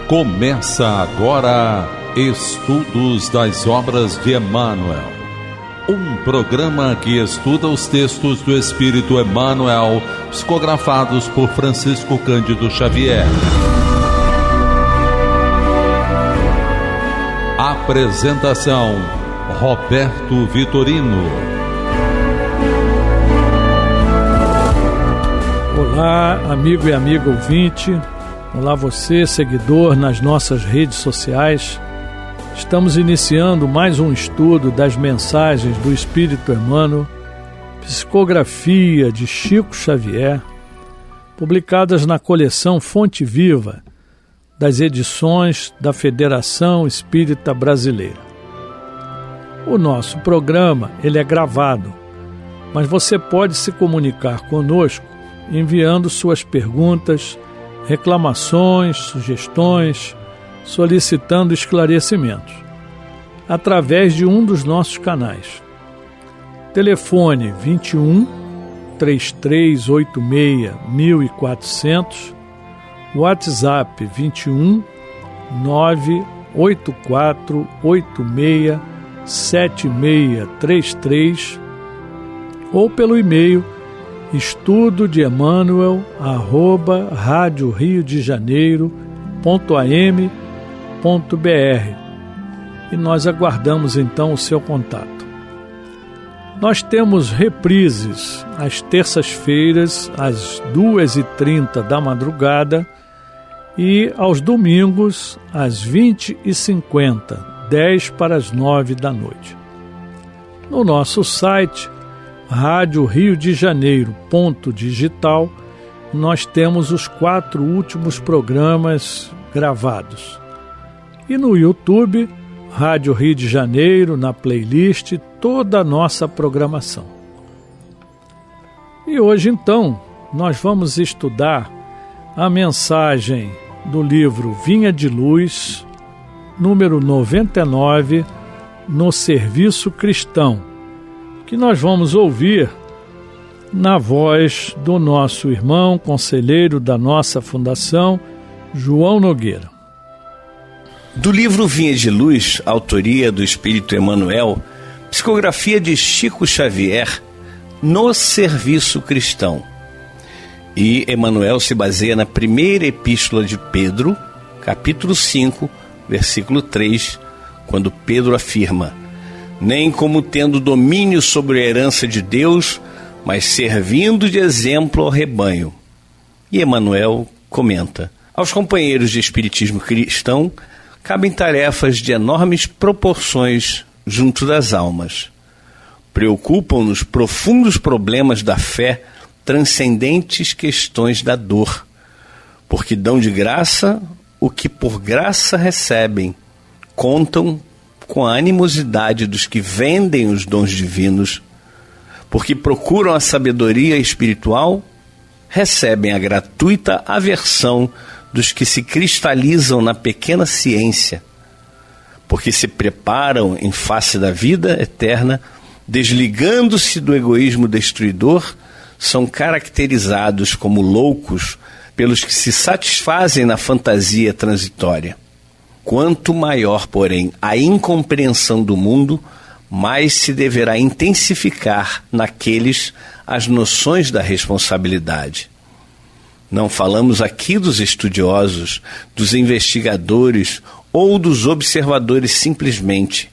Começa agora Estudos das Obras de Emmanuel, um programa que estuda os textos do Espírito Emmanuel, psicografados por Francisco Cândido Xavier. Apresentação: Roberto Vitorino. Olá, amigo e amiga ouvinte. Olá você, seguidor nas nossas redes sociais. Estamos iniciando mais um estudo das mensagens do Espírito Emmanuel, psicografia de Chico Xavier, publicadas na coleção Fonte Viva, das edições da Federação Espírita Brasileira. O nosso programa ele é gravado, mas você pode se comunicar conosco enviando suas perguntas, reclamações, sugestões, solicitando esclarecimentos, através de um dos nossos canais. Telefone 21 3386 1400, WhatsApp 21 98486 7633 ou pelo e-mail estudo-de-emmanuel@radioriodejaneiro.am.br, e nós aguardamos então o seu contato. Nós temos reprises às terças-feiras às 2h30 da madrugada e aos domingos às 20h50, 10 para as 9 da noite. No nosso site Rádio Rio de Janeiro .digital, nós temos os 4 últimos programas gravados. E no YouTube, Rádio Rio de Janeiro, na playlist, toda a nossa programação. E hoje, então, nós vamos estudar a mensagem do livro Vinha de Luz, número 99, No Serviço Cristão, que nós vamos ouvir na voz do nosso irmão, conselheiro da nossa fundação, João Nogueira. Do livro Vinha de Luz, autoria do Espírito Emmanuel, psicografia de Chico Xavier, No Serviço Cristão. E Emmanuel se baseia na primeira epístola de Pedro, capítulo 5, versículo 3, quando Pedro afirma: nem como tendo domínio sobre a herança de Deus, mas servindo de exemplo ao rebanho. E Emmanuel comenta: aos companheiros de espiritismo cristão cabem tarefas de enormes proporções junto das almas. Preocupam-nos profundos problemas da fé, transcendentes questões da dor, porque dão de graça o que por graça recebem, contam com a animosidade dos que vendem os dons divinos, porque procuram a sabedoria espiritual, recebem a gratuita aversão dos que se cristalizam na pequena ciência, porque se preparam em face da vida eterna, desligando-se do egoísmo destruidor, são caracterizados como loucos pelos que se satisfazem na fantasia transitória. Quanto maior, porém, a incompreensão do mundo, mais se deverá intensificar naqueles as noções da responsabilidade. Não falamos aqui dos estudiosos, dos investigadores ou dos observadores simplesmente.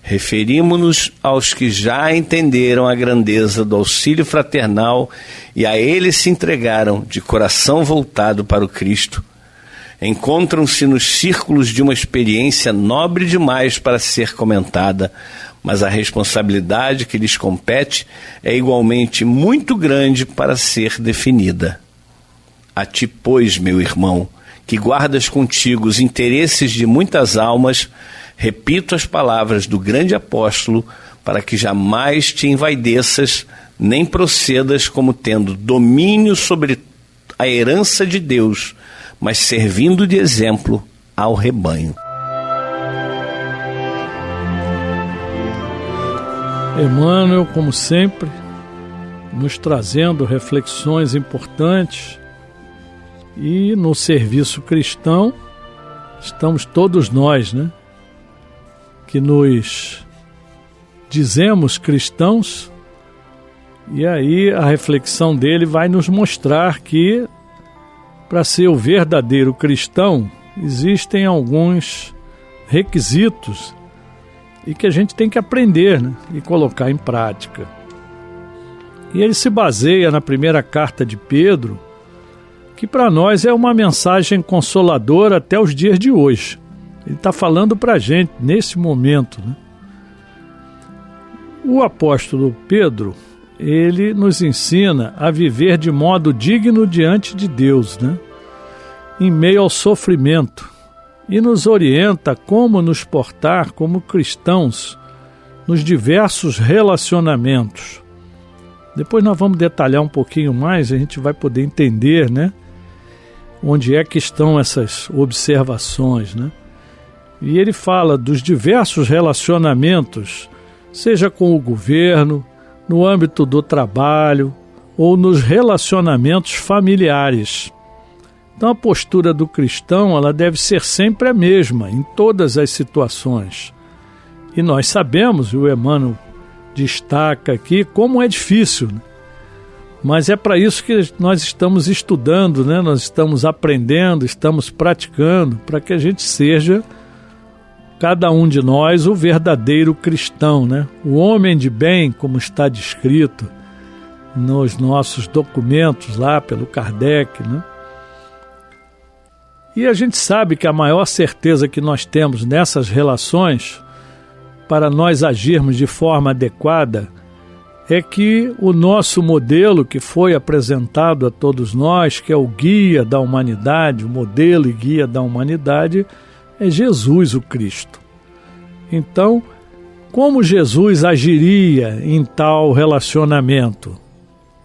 Referimos-nos aos que já entenderam a grandeza do auxílio fraternal e a ele se entregaram de coração voltado para o Cristo. Encontram-se nos círculos de uma experiência nobre demais para ser comentada, mas a responsabilidade que lhes compete é igualmente muito grande para ser definida. A ti, pois, meu irmão, que guardas contigo os interesses de muitas almas, repito as palavras do grande apóstolo, para que jamais te envaideças, nem procedas como tendo domínio sobre a herança de Deus, mas servindo de exemplo ao rebanho. Emmanuel, como sempre, nos trazendo reflexões importantes, e no serviço cristão estamos todos nós, né, que nos dizemos cristãos, e aí a reflexão dele vai nos mostrar que, para ser o verdadeiro cristão, existem alguns requisitos e que a gente tem que aprender, né, e colocar em prática. E ele se baseia na primeira carta de Pedro, que para nós é uma mensagem consoladora até os dias de hoje. Ele está falando para a gente nesse momento, né? O apóstolo Pedro, ele nos ensina a viver de modo digno diante de Deus, né, em meio ao sofrimento, e nos orienta como nos portar como cristãos nos diversos relacionamentos. Depois nós vamos detalhar um pouquinho mais, a gente vai poder entender, né, onde é que estão essas observações, né? E ele fala dos diversos relacionamentos, seja com o governo, no âmbito do trabalho ou nos relacionamentos familiares. Então a postura do cristão, ela deve ser sempre a mesma em todas as situações. E nós sabemos, e o Emmanuel destaca aqui, como é difícil, né? Mas é para isso que nós estamos estudando, né? Nós estamos aprendendo, estamos praticando, para que a gente seja, cada um de nós, o verdadeiro cristão, né? O homem de bem, como está descrito nos nossos documentos lá pelo Kardec, né? E a gente sabe que a maior certeza que nós temos nessas relações, para nós agirmos de forma adequada, é que o nosso modelo que foi apresentado a todos nós, que é o guia da humanidade, o modelo e guia da humanidade, é Jesus o Cristo. Então, como Jesus agiria em tal relacionamento?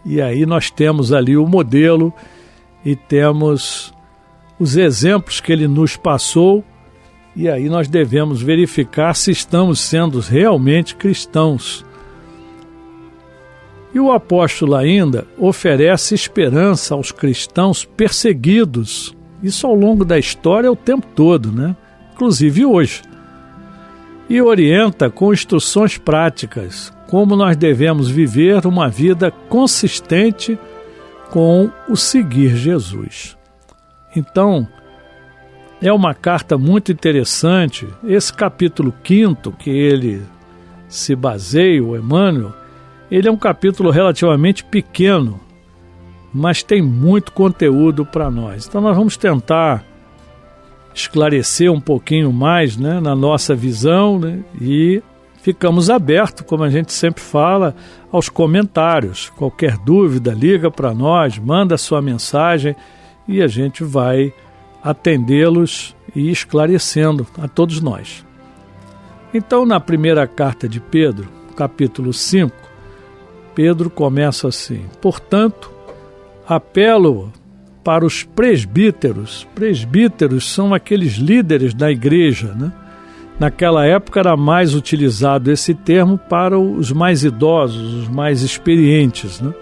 E aí nós temos ali o modelo e temos os exemplos que ele nos passou, e aí nós devemos verificar se estamos sendo realmente cristãos. E o apóstolo ainda oferece esperança aos cristãos perseguidos, isso ao longo da história o tempo todo, né? Inclusive hoje. E orienta com instruções práticas como nós devemos viver uma vida consistente com o seguir Jesus. Então, é uma carta muito interessante. Esse capítulo 5º que ele se baseia, o Emmanuel, ele é um capítulo relativamente pequeno, mas tem muito conteúdo para nós. Então nós vamos tentar esclarecer um pouquinho mais, né, na nossa visão, né, e ficamos abertos, como a gente sempre fala, aos comentários. Qualquer dúvida, liga para nós, manda sua mensagem e a gente vai atendê-los e esclarecendo a todos nós. Então, na primeira carta de Pedro, capítulo 5, Pedro começa assim: portanto, apelo para os presbíteros. Presbíteros são aqueles líderes da igreja, né? Naquela época era mais utilizado esse termo para os mais idosos, os mais experientes, né?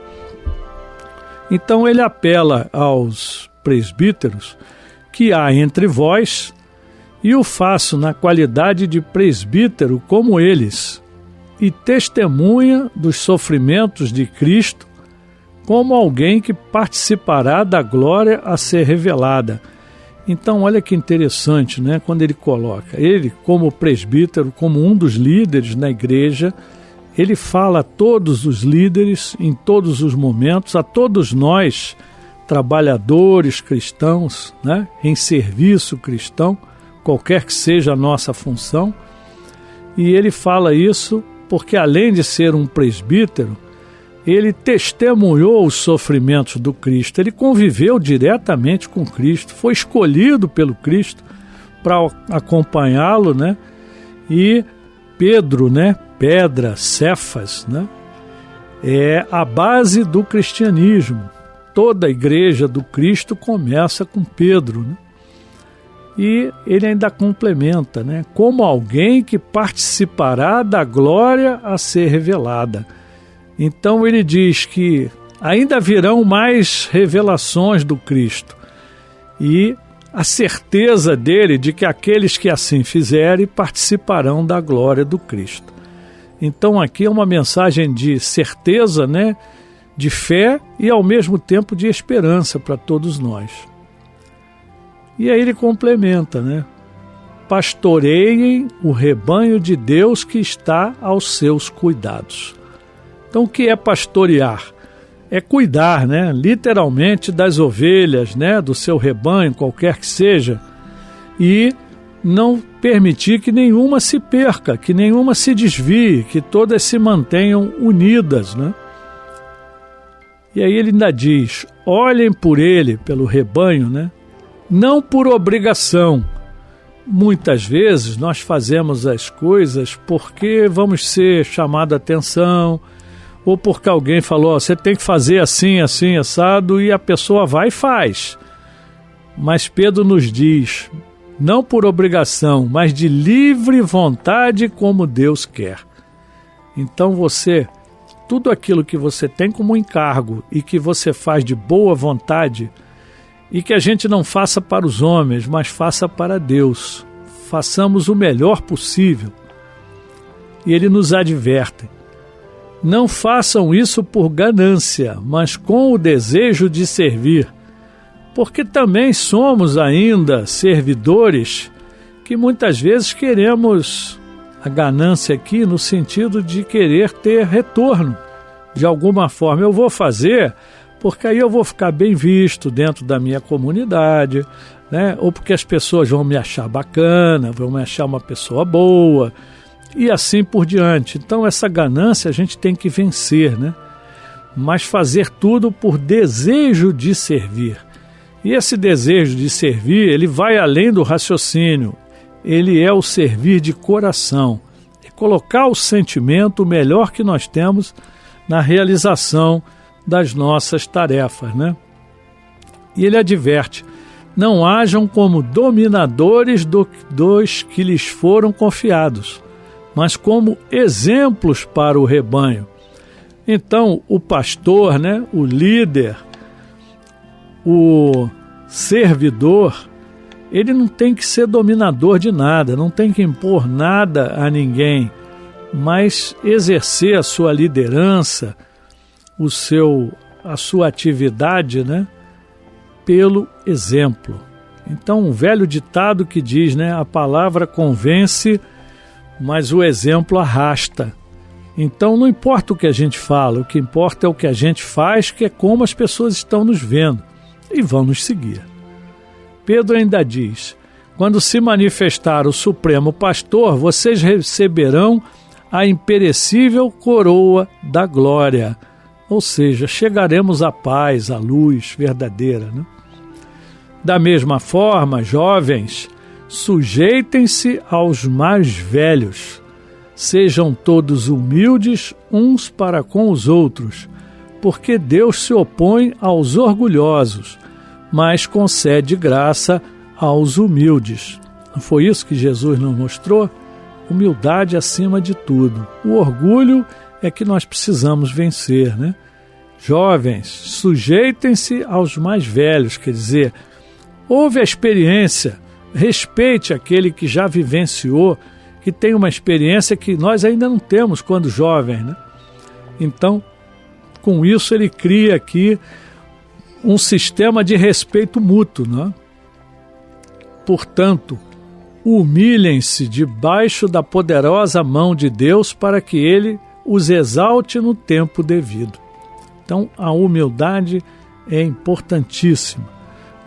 Então ele apela aos presbíteros que há entre vós, e o faço na qualidade de presbítero como eles, e testemunha dos sofrimentos de Cristo, como alguém que participará da glória a ser revelada. Então olha que interessante, né? Quando ele coloca ele como presbítero, como um dos líderes na igreja, ele fala a todos os líderes em todos os momentos, a todos nós, trabalhadores cristãos, né, em serviço cristão, qualquer que seja a nossa função. E ele fala isso porque, além de ser um presbítero, ele testemunhou os sofrimentos do Cristo, ele conviveu diretamente com Cristo, foi escolhido pelo Cristo para acompanhá-lo, né? E Pedro, né, pedra, Cefas, né, é a base do cristianismo. Toda a igreja do Cristo começa com Pedro, né? E ele ainda complementa, né, como alguém que participará da glória a ser revelada. Então ele diz que ainda virão mais revelações do Cristo. E a certeza dele de que aqueles que assim fizerem participarão da glória do Cristo. Então aqui é uma mensagem de certeza, né? De fé e ao mesmo tempo de esperança para todos nós. E aí ele complementa, né? Pastoreiem o rebanho de Deus que está aos seus cuidados. Então o que é pastorear? É cuidar, né? Literalmente das ovelhas, né? Do seu rebanho, qualquer que seja, e não permitir que nenhuma se perca, que nenhuma se desvie, que todas se mantenham unidas, né? E aí ele ainda diz, olhem por ele, pelo rebanho, né? Não por obrigação. Muitas vezes nós fazemos as coisas porque vamos ser chamados a atenção, ou porque alguém falou, você tem que fazer assim, assim, assado, e a pessoa vai e faz. Mas Pedro nos diz, não por obrigação, mas de livre vontade como Deus quer. Então tudo aquilo que você tem como encargo e que você faz de boa vontade, e que a gente não faça para os homens, mas faça para Deus. Façamos o melhor possível. E ele nos adverte, não façam isso por ganância, mas com o desejo de servir, porque também somos ainda servidores que muitas vezes queremos a ganância aqui no sentido de querer ter retorno. De alguma forma eu vou fazer porque aí eu vou ficar bem visto dentro da minha comunidade, né? Ou porque as pessoas vão me achar bacana, vão me achar uma pessoa boa, e assim por diante. Então essa ganância a gente tem que vencer, né? Mas fazer tudo por desejo de servir. E esse desejo de servir, ele vai além do raciocínio. Ele é o servir de coração. É colocar o sentimento melhor que nós temos na realização das nossas tarefas, né? E ele adverte, não hajam como dominadores dos que lhes foram confiados, mas como exemplos para o rebanho. Então, o pastor, né, o líder, o servidor, ele não tem que ser dominador de nada, não tem que impor nada a ninguém, mas exercer a sua liderança, a sua atividade, né, pelo exemplo. Então, um velho ditado que diz, né, a palavra convence, mas o exemplo arrasta. Então, não importa o que a gente fala, o que importa é o que a gente faz, que é como as pessoas estão nos vendo e vão nos seguir. Pedro ainda diz, quando se manifestar o Supremo Pastor, vocês receberão a imperecível coroa da glória. Ou seja, chegaremos à paz, à luz verdadeira, né? Da mesma forma, jovens, sujeitem-se aos mais velhos. Sejam todos humildes uns para com os outros, porque Deus se opõe aos orgulhosos, mas concede graça aos humildes. Não foi isso que Jesus nos mostrou? Humildade acima de tudo. O orgulho é que nós precisamos vencer, né? Jovens, sujeitem-se aos mais velhos, quer dizer, ouve a experiência, respeite aquele que já vivenciou, que tem uma experiência que nós ainda não temos quando jovens, né? Então, com isso ele cria aqui um sistema de respeito mútuo, né? Portanto, humilhem-se debaixo da poderosa mão de Deus para que Ele os exalte no tempo devido. Então, a humildade é importantíssima,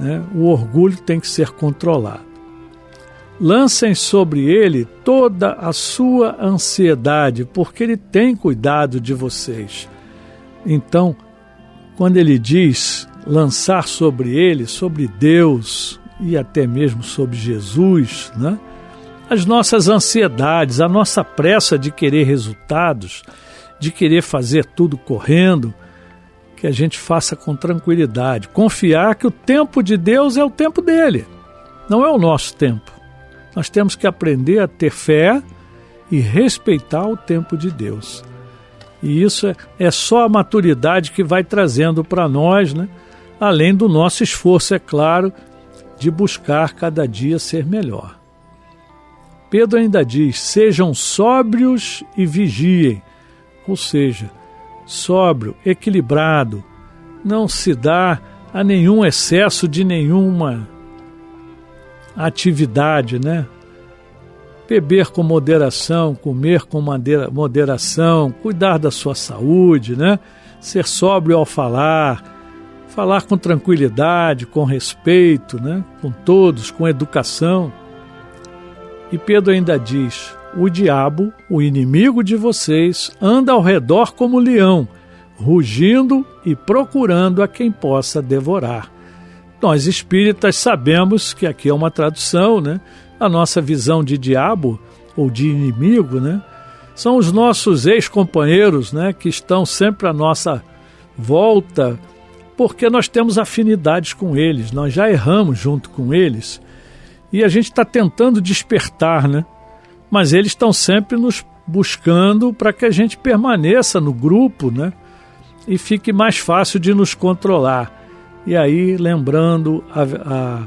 né? O orgulho tem que ser controlado. Lancem sobre Ele toda a sua ansiedade, porque Ele tem cuidado de vocês. Então, quando Ele diz lançar sobre Ele, sobre Deus e até mesmo sobre Jesus, né? As nossas ansiedades, a nossa pressa de querer resultados, de querer fazer tudo correndo, que a gente faça com tranquilidade, confiar que o tempo de Deus é o tempo dele, não é o nosso tempo. Nós temos que aprender a ter fé e respeitar o tempo de Deus. E isso é só a maturidade que vai trazendo para nós, né? Além do nosso esforço, é claro, de buscar cada dia ser melhor. Pedro ainda diz: sejam sóbrios e vigiem, ou seja, sóbrio, equilibrado, não se dá a nenhum excesso de nenhuma atividade, né? Beber com moderação, comer com moderação, cuidar da sua saúde, né? Ser sóbrio ao falar com tranquilidade, com respeito, né? Com todos, com educação. E Pedro ainda diz: o diabo, o inimigo de vocês, anda ao redor como leão, rugindo e procurando a quem possa devorar. Nós espíritas sabemos que aqui é uma tradução, né? A nossa visão de diabo ou de inimigo, né? São os nossos ex-companheiros, né? Que estão sempre à nossa volta, porque nós temos afinidades com eles, nós já erramos junto com eles e a gente está tentando despertar, né? Mas eles estão sempre nos buscando para que a gente permaneça no grupo, né? E fique mais fácil de nos controlar. E aí, lembrando a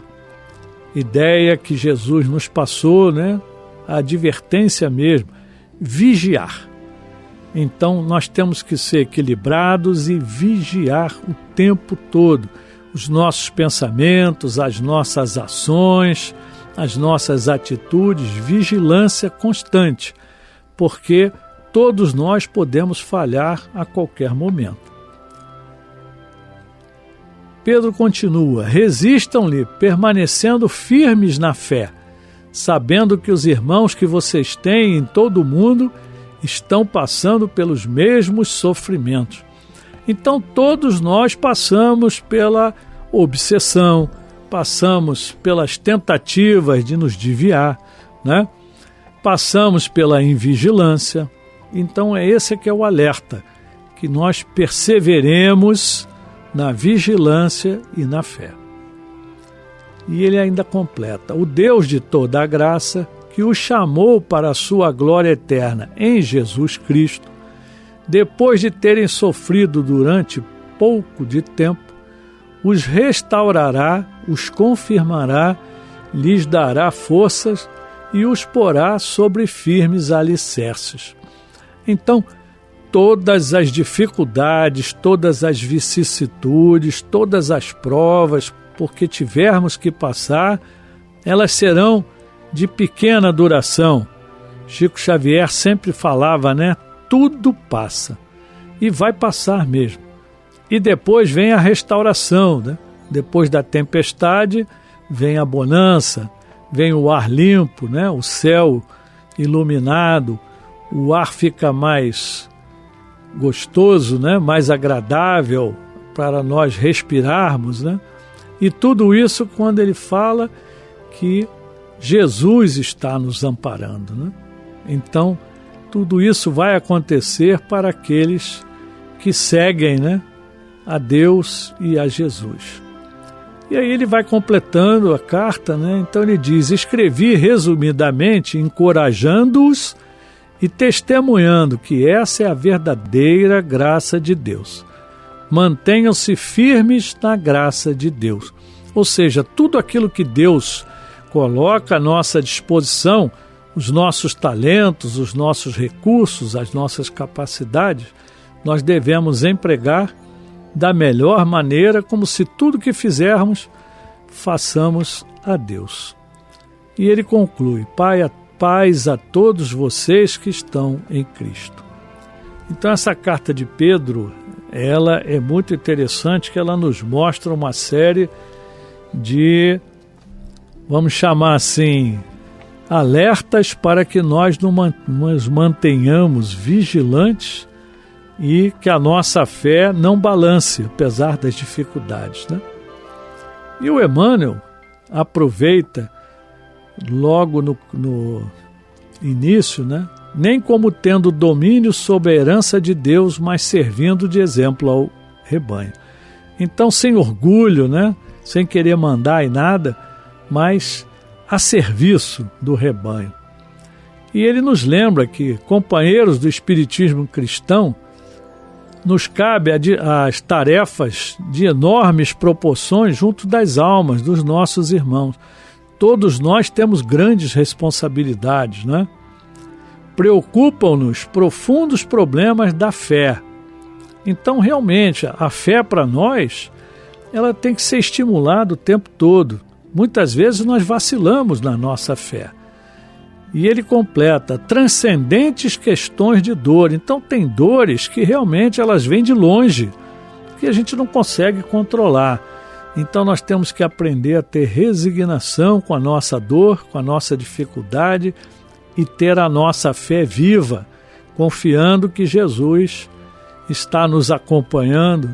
ideia que Jesus nos passou, né? A advertência mesmo, vigiar. Então, nós temos que ser equilibrados e vigiar o tempo todo. Os nossos pensamentos, as nossas ações, as nossas atitudes, vigilância constante, porque todos nós podemos falhar a qualquer momento. Pedro continua: resistam-lhe, permanecendo firmes na fé, sabendo que os irmãos que vocês têm em todo o mundo estão passando pelos mesmos sofrimentos. Então todos nós passamos pela obsessão, passamos pelas tentativas de nos desviar, né? Passamos pela invigilância. Então esse que é o alerta, que nós perseveremos na vigilância e na fé. E ele ainda completa: o Deus de toda a graça, que o chamou para a sua glória eterna em Jesus Cristo, depois de terem sofrido durante pouco de tempo, os restaurará, os confirmará, lhes dará forças e os porá sobre firmes alicerces. Então, todas as dificuldades, todas as vicissitudes, todas as provas por que tivermos que passar, elas serão de pequena duração. Chico Xavier sempre falava, né? Tudo passa. E vai passar mesmo. E depois vem a restauração, né? Depois da tempestade, vem a bonança, vem o ar limpo, né? O céu iluminado, o ar fica mais gostoso, né? Mais agradável para nós respirarmos, né? E tudo isso quando ele fala que Jesus está nos amparando, né? Então, tudo isso vai acontecer para aqueles que seguem, né, a Deus e a Jesus. E aí ele vai completando a carta, né? Então ele diz: escrevi resumidamente, encorajando-os e testemunhando que essa é a verdadeira graça de Deus. Mantenham-se firmes na graça de Deus. Ou seja, tudo aquilo que Deus coloca à nossa disposição, os nossos talentos, os nossos recursos, as nossas capacidades, nós devemos empregar da melhor maneira, como se tudo que fizermos, façamos a Deus. E ele conclui: paz a todos vocês que estão em Cristo. Então essa carta de Pedro, ela é muito interessante, que ela nos mostra uma série de, vamos chamar assim, alertas para que nós nos mantenhamos vigilantes e que a nossa fé não balance, apesar das dificuldades, né? E o Emmanuel aproveita logo no início, né? Nem como tendo domínio sobre a herança de Deus, mas servindo de exemplo ao rebanho. Então, sem orgulho, né? Sem querer mandar em nada, mas a serviço do rebanho. E ele nos lembra que companheiros do espiritismo cristão nos cabe as tarefas de enormes proporções junto das almas dos nossos irmãos. Todos nós temos grandes responsabilidades, né? Preocupam-nos profundos problemas da fé. Então, realmente, a fé para nós, ela tem que ser estimulada o tempo todo. Muitas vezes nós vacilamos na nossa fé. E ele completa, transcendentes questões de dor. Então tem dores que realmente elas vêm de longe, que a gente não consegue controlar. Então nós temos que aprender a ter resignação com a nossa dor, com a nossa dificuldade e ter a nossa fé viva, confiando que Jesus está nos acompanhando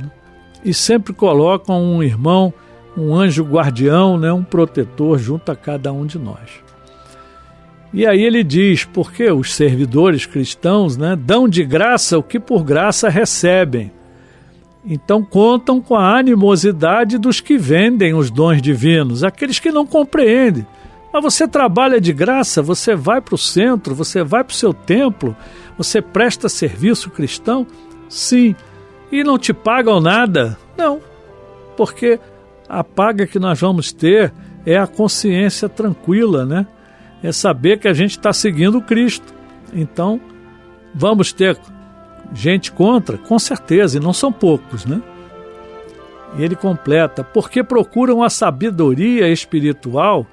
e sempre coloca um irmão, um anjo guardião, né, um protetor junto a cada um de nós. E aí ele diz, porque os servidores cristãos, né, dão de graça o que por graça recebem. Então contam com a animosidade dos que vendem os dons divinos, aqueles que não compreendem. Mas você trabalha de graça, você vai para o centro, você vai para o seu templo, você presta serviço cristão? Sim. E não te pagam nada? Não. Porque a paga que nós vamos ter é a consciência tranquila, né? É saber que a gente está seguindo Cristo. Então, vamos ter gente contra? Com certeza, e não são poucos, né? E ele completa, porque procuram a sabedoria espiritual,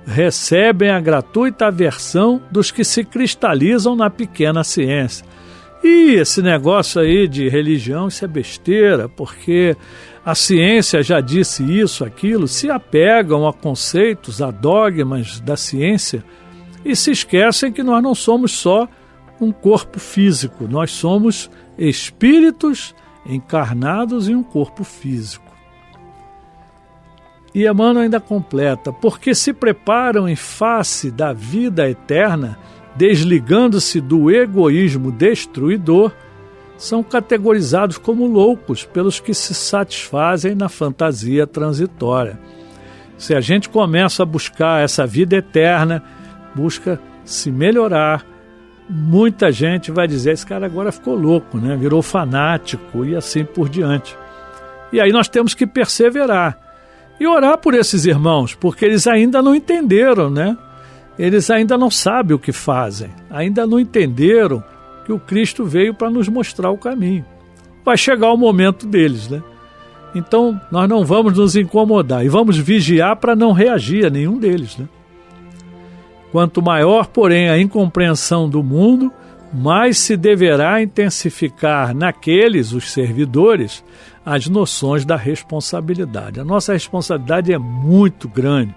recebem a gratuita aversão dos que se cristalizam na pequena ciência. E esse negócio aí de religião, isso é besteira, porque a ciência já disse isso, aquilo, se apegam a conceitos, a dogmas da ciência e se esquecem que nós não somos só um corpo físico, nós somos espíritos encarnados em um corpo físico. E Emmanuel ainda completa, porque se preparam em face da vida eterna, desligando-se do egoísmo destruidor, são categorizados como loucos pelos que se satisfazem na fantasia transitória. Se a gente começa a buscar essa vida eterna, busca se melhorar, muita gente vai dizer, esse cara agora ficou louco, né? Virou fanático e assim por diante. E aí nós temos que perseverar e orar por esses irmãos, porque eles ainda não entenderam, né? Eles ainda não sabem o que fazem, ainda não entenderam que o Cristo veio para nos mostrar o caminho. Vai chegar o momento deles, né? Então, nós não vamos nos incomodar e vamos vigiar para não reagir a nenhum deles, né? Quanto maior, porém, a incompreensão do mundo, mais se deverá intensificar naqueles, os servidores, as noções da responsabilidade. A nossa responsabilidade é muito grande.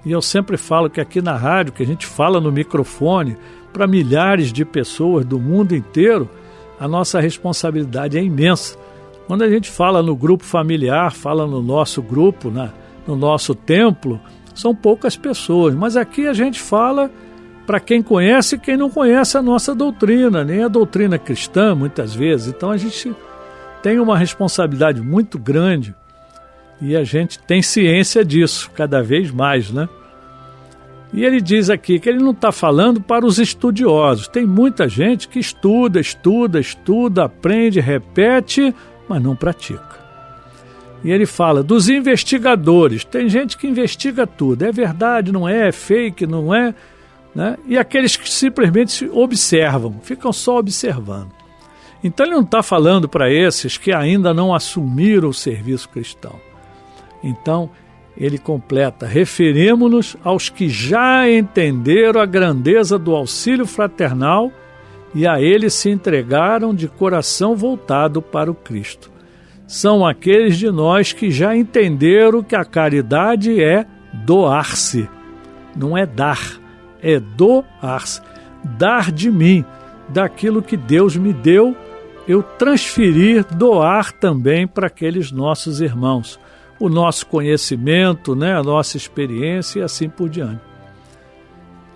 E eu sempre falo que aqui na rádio, que a gente fala no microfone para milhares de pessoas do mundo inteiro, a nossa responsabilidade é imensa. Quando a gente fala no grupo familiar, fala no nosso grupo, no nosso templo, são poucas pessoas. Mas aqui a gente fala para quem conhece e quem não conhece a nossa doutrina, nem a doutrina cristã, muitas vezes. Então a gente tem uma responsabilidade muito grande. E a gente tem ciência disso, cada vez mais, né? E ele diz aqui que ele não está falando para os estudiosos. Tem muita gente que estuda, aprende, repete, mas não pratica. E ele fala dos investigadores. Tem gente que investiga tudo. É verdade, não é fake, não é, né? E aqueles que simplesmente observam, ficam só observando. Então ele não está falando para esses que ainda não assumiram o serviço cristão. Então, ele completa, referimo-nos aos que já entenderam a grandeza do auxílio fraternal e a ele se entregaram de coração voltado para o Cristo. São aqueles de nós que já entenderam que a caridade é doar-se, não é dar, é doar-se. Dar de mim, daquilo que Deus me deu, eu transferir, doar também para aqueles nossos irmãos. O nosso conhecimento, né, a nossa experiência e assim por diante.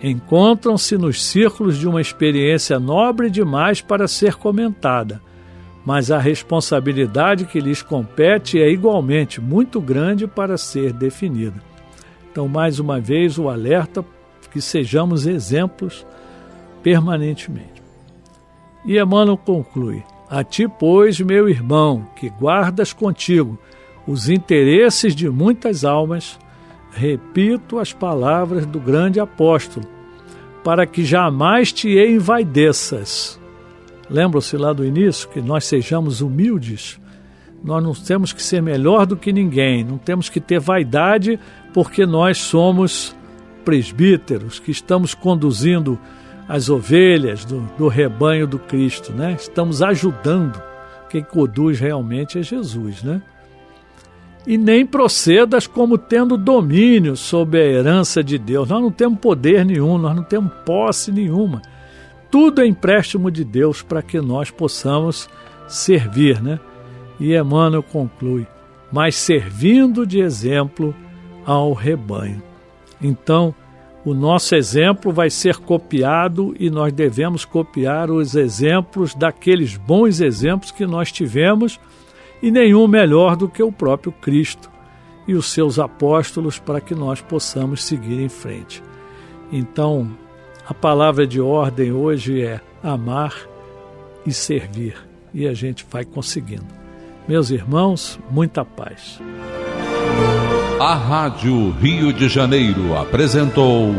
Encontram-se nos círculos de uma experiência nobre demais para ser comentada, mas a responsabilidade que lhes compete é igualmente muito grande para ser definida. Então, mais uma vez, o alerta que sejamos exemplos permanentemente. E Emmanuel conclui, A ti, pois, meu irmão, que guardas contigo os interesses de muitas almas, repito as palavras do grande apóstolo, para que jamais te envaideças. Lembram-se lá do início que nós sejamos humildes? Nós não temos que ser melhor do que ninguém, não temos que ter vaidade, porque nós somos presbíteros que estamos conduzindo as ovelhas do rebanho do Cristo, né? Estamos ajudando. Quem conduz realmente é Jesus, né? E nem procedas como tendo domínio sobre a herança de Deus. Nós não temos poder nenhum, nós não temos posse nenhuma. Tudo é empréstimo de Deus para que nós possamos servir, né? E Emmanuel conclui, mas servindo de exemplo ao rebanho. Então, o nosso exemplo vai ser copiado e nós devemos copiar os exemplos daqueles bons exemplos que nós tivemos e nenhum melhor do que o próprio Cristo e os seus apóstolos para que nós possamos seguir em frente. Então, a palavra de ordem hoje é amar e servir e a gente vai conseguindo. Meus irmãos, muita paz. A Rádio Rio de Janeiro apresentou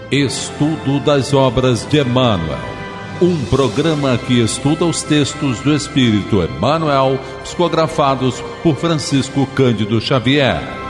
Estudo das Obras de Emmanuel, um programa que estuda os textos do Espírito Emmanuel, psicografados por Francisco Cândido Xavier.